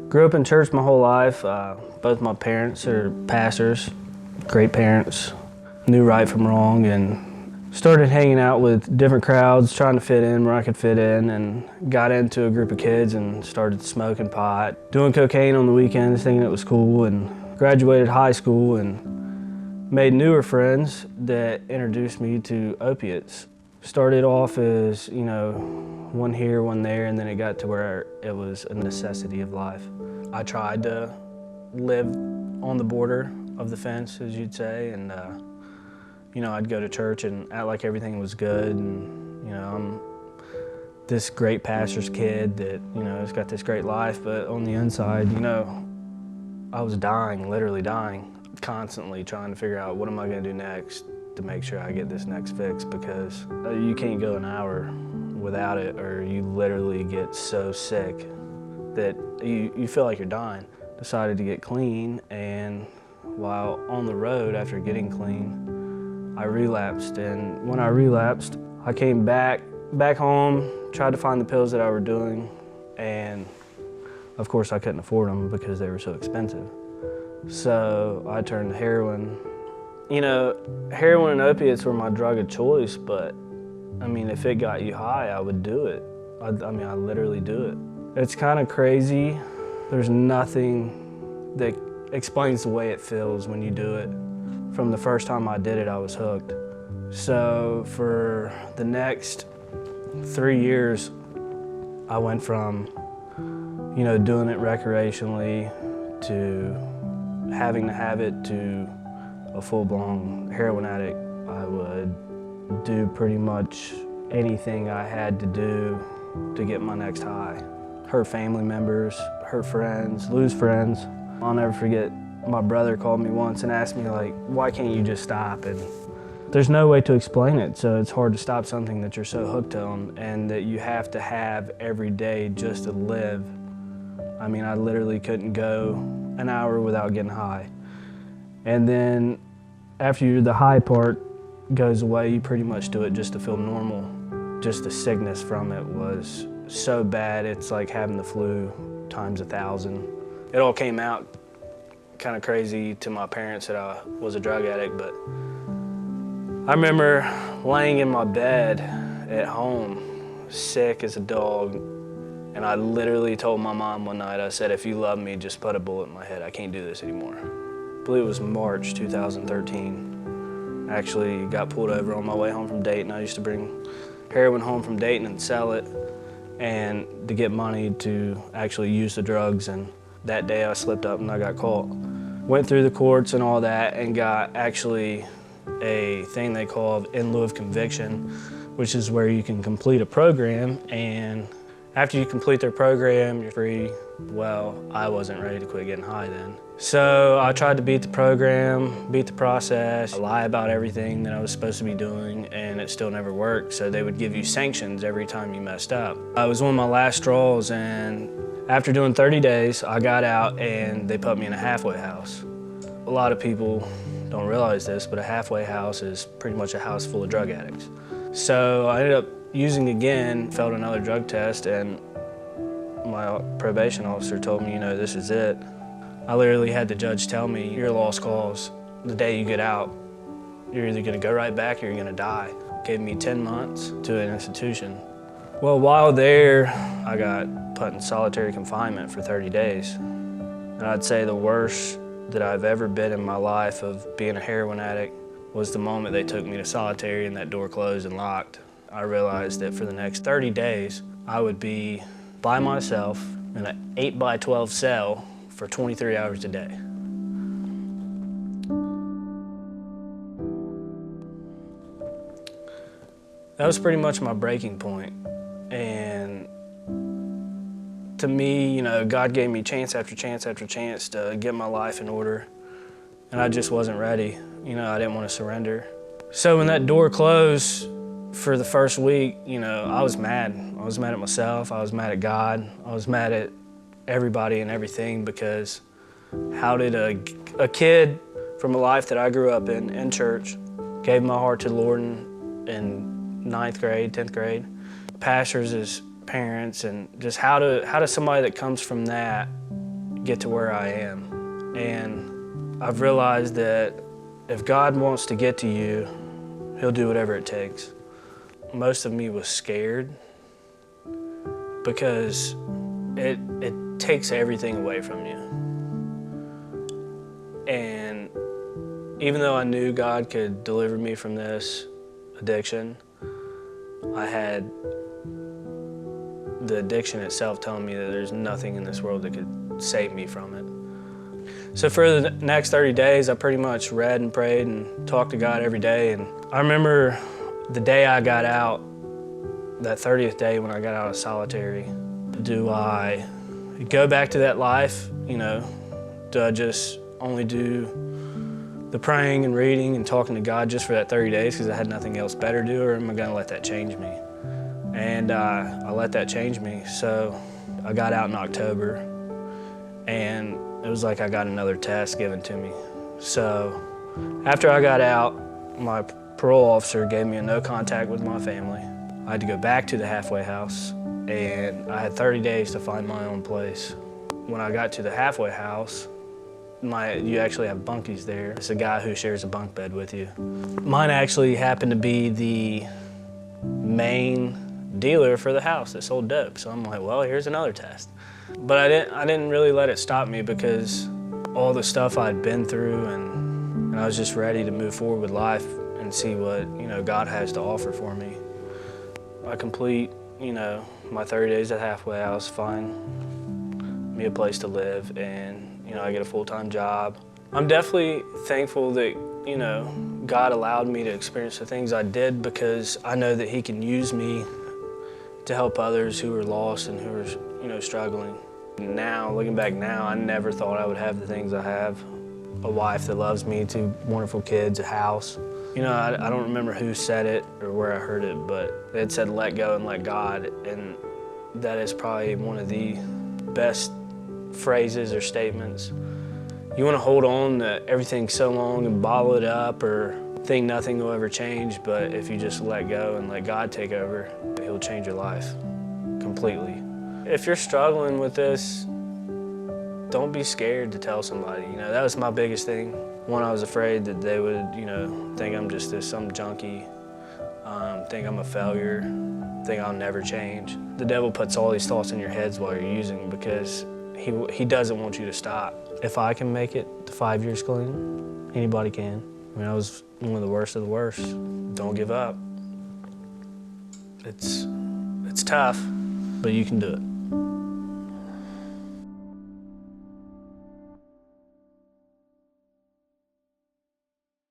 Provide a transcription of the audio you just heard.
Grew up in church my whole life. Both my parents are pastors, great parents, knew right from wrong, and started hanging out with different crowds, trying to fit in where I could fit in, and got into a group of kids and started smoking pot, doing cocaine on the weekends, thinking it was cool, and graduated high school and made newer friends that introduced me to opiates. Started off as, one here, one there, and then it got to where it was a necessity of life. I tried to live on the border of the fence, as you'd say, and I'd go to church and act like everything was good, and I'm this great pastor's kid that has got this great life, but on the inside, I was dying, literally dying, constantly trying to figure out what am I going to do next to make sure I get this next fix, because you can't go an hour without it, or you literally get so sick that you feel like you're dying. Decided to get clean, and while on the road after getting clean, I relapsed. And when I relapsed, I came back home, tried to find the pills that I were doing, and of course I couldn't afford them because they were so expensive. So I turned to heroin. Heroin and opiates were my drug of choice, but if it got you high, I would do it. I literally do it. It's kind of crazy. There's nothing that explains the way it feels when you do it. From the first time I did it, I was hooked. So for the next 3 years, I went from, doing it recreationally to having to have it to a full-blown heroin addict. I would do pretty much anything I had to do to get my next high. Hurt family members, hurt friends, lose friends. I'll never forget, my brother called me once and asked me, why can't you just stop? And there's no way to explain it, so it's hard to stop something that you're so hooked on and that you have to have every day just to live. I literally couldn't go an hour without getting high. And then after the high part goes away, you pretty much do it just to feel normal. Just the sickness from it was so bad, it's like having the flu times 1,000. It all came out kind of crazy to my parents that I was a drug addict, but I remember laying in my bed at home, sick as a dog, and I literally told my mom one night, I said, if you love me, just put a bullet in my head. I can't do this anymore. I believe it was March 2013. I actually got pulled over on my way home from Dayton. I used to bring heroin home from Dayton and sell it, and to get money to actually use the drugs, and that day I slipped up and I got caught. Went through the courts and all that and got actually a thing they call in lieu of conviction, which is where you can complete a program, and after you complete their program, you're free. Well, I wasn't ready to quit getting high then. So I tried to beat the program, beat the process, lie about everything that I was supposed to be doing, and it still never worked. So they would give you sanctions every time you messed up. I was one of my last straws, and after doing 30 days, I got out and they put me in a halfway house. A lot of people don't realize this, but a halfway house is pretty much a house full of drug addicts. So I ended up using again, failed another drug test, and my probation officer told me, this is it. I literally had the judge tell me, you're a lost cause. The day you get out, you're either gonna go right back or you're gonna die. Gave me 10 months to an institution. Well, while there, I got put in solitary confinement for 30 days. And I'd say the worst that I've ever been in my life of being a heroin addict was the moment they took me to solitary and that door closed and locked. I realized that for the next 30 days, I would be by myself in an 8x12 cell for 23 hours a day. That was pretty much my breaking point. And to me, God gave me chance after chance after chance to get my life in order. And I just wasn't ready. I didn't want to surrender. So when that door closed for the first week, I was mad. I was mad at myself. I was mad at God. I was mad at everybody and everything, because how did a kid from a life that I grew up in church, gave my heart to the Lord in 9th grade, 10th grade, pastors as parents, and just how does somebody that comes from that get to where I am. And I've realized that if God wants to get to you, he'll do whatever it takes. Most of me was scared because it takes everything away from you. And even though I knew God could deliver me from this addiction, I had the addiction itself telling me that there's nothing in this world that could save me from it. So for the next 30 days, I pretty much read and prayed and talked to God every day. And I remember the day I got out, that 30th day when I got out of solitary, do I go back to that life? You know, do I just only do the praying and reading and talking to God just for that 30 days because I had nothing else better to do, or am I gonna let that change me? And I let that change me. So I got out in October, and it was like I got another test given to me. So after I got out, my parole officer gave me a no contact with my family. I had to go back to the halfway house, and I had 30 days to find my own place. When I got to the halfway house, you actually have bunkies there. It's a guy who shares a bunk bed with you. Mine actually happened to be the main dealer for the house that sold dope. So I'm like, well, here's another test. But I didn't really let it stop me because all the stuff I'd been through, and I was just ready to move forward with life and see what, you know, God has to offer for me. I complete, you know, my 30 days at halfway house, find me a place to live, and, you know, I get a full-time job. I'm definitely thankful that, you know, God allowed me to experience the things I did, because I know that he can use me to help others who are lost and who are, you know, struggling. Now, looking back now, I never thought I would have the things I have. A wife that loves me, 2 wonderful kids, a house. You know, I don't remember who said it or where I heard it, but it said, let go and let God. And that is probably one of the best phrases or statements. You want to hold on to everything so long and bottle it up or think nothing will ever change, but if you just let go and let God take over, he'll change your life completely. If you're struggling with this, don't be scared to tell somebody. You know, that was my biggest thing. One, I was afraid that they would, you know, think I'm just some junkie, think I'm a failure, think I'll never change. The devil puts all these thoughts in your heads while you're using, because he doesn't want you to stop. If I can make it to 5 years clean, anybody can. I mean, I was one of the worst. Don't give up. It's tough, but you can do it.